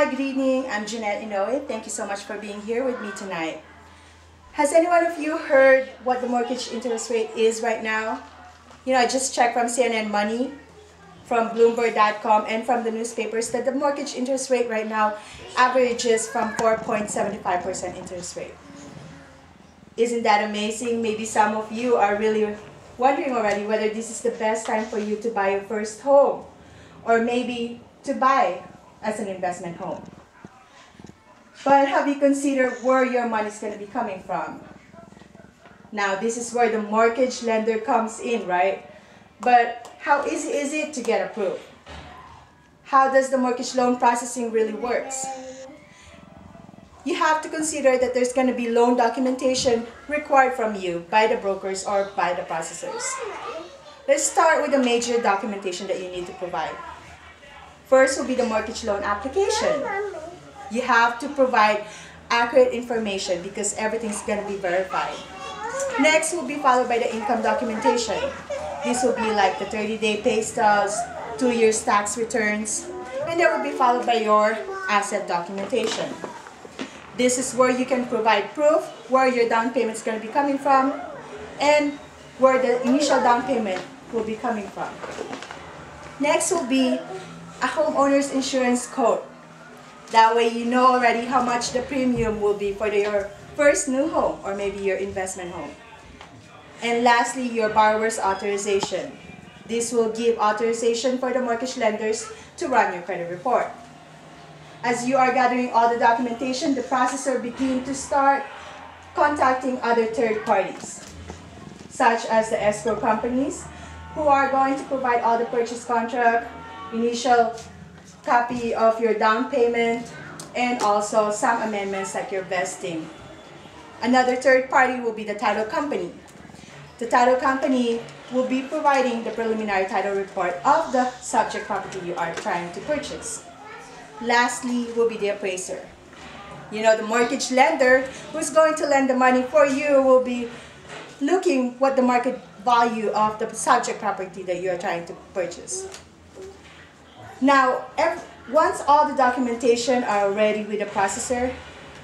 Hi, good evening. I'm Jeanette Inoue. Thank you so much for being here with me tonight. Has any one of you heard what the mortgage interest rate is right now? I just checked from CNN Money, from Bloomberg.com, and from the newspapers that the mortgage interest rate right now averages from 4.75% interest rate. Isn't that amazing? Maybe some of you are really wondering already whether this is the best time for you to buy your first home, or maybe to buy as an investment home. But have you considered where your money is going to be coming from? Now, this is where the mortgage lender comes in, right? But how easy is it to get approved? How does the mortgage loan processing really works? You have to consider that there's going to be loan documentation required from you by the brokers or by the processors. Let's start with the major documentation that you need to provide. First will be the mortgage loan application. You have to provide accurate information because everything's going to be verified. Next will be followed by the income documentation. This will be like the 30-day pay stubs, 2 years tax returns, and that will be followed by your asset documentation. This is where you can provide proof where your down payment is going to be coming from and where the initial down payment will be coming from. Next will be a homeowner's insurance quote. That way you know already how much the premium will be for your first new home or maybe your investment home. And lastly, your borrower's authorization. This will give authorization for the mortgage lenders to run your credit report. As you are gathering all the documentation, the processor begins to start contacting other third parties, such as the escrow companies, who are going to provide all the purchase contract, initial copy of your down payment, and also some amendments like your vesting. Another third party will be the title company. The title company will be providing the preliminary title report of the subject property you are trying to purchase. Lastly will be the appraiser. The mortgage lender who's going to lend the money for you will be looking what the market value of the subject property that you are trying to purchase. Now, once all the documentation are ready with the processor,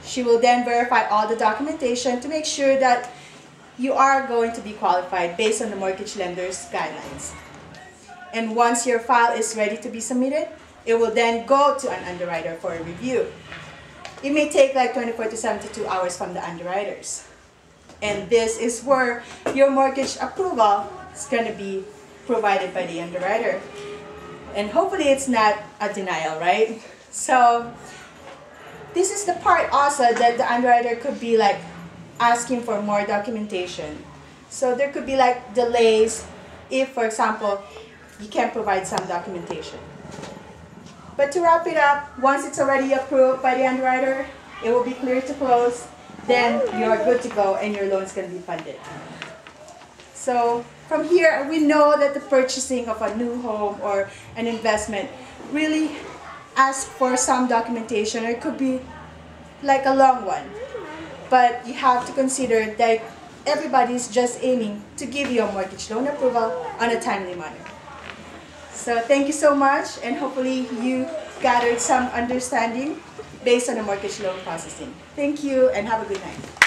she will then verify all the documentation to make sure that you are going to be qualified based on the mortgage lender's guidelines. And once your file is ready to be submitted, it will then go to an underwriter for a review. It may take like 24 to 72 hours from the underwriters. And this is where your mortgage approval is going to be provided by the underwriter. And hopefully it's not a denial, right? So this is the part also that the underwriter could be like asking for more documentation. So there could be like delays if, for example, you can't provide some documentation. But to wrap it up, once it's already approved by the underwriter, it will be clear to close, then you're good to go and your loan is going to be funded. So from here, we know that the purchasing of a new home or an investment really asks for some documentation, or it could be like a long one. But you have to consider that everybody's just aiming to give you a mortgage loan approval on a timely manner. So thank you so much, and hopefully you gathered some understanding based on the mortgage loan processing. Thank you and have a good night.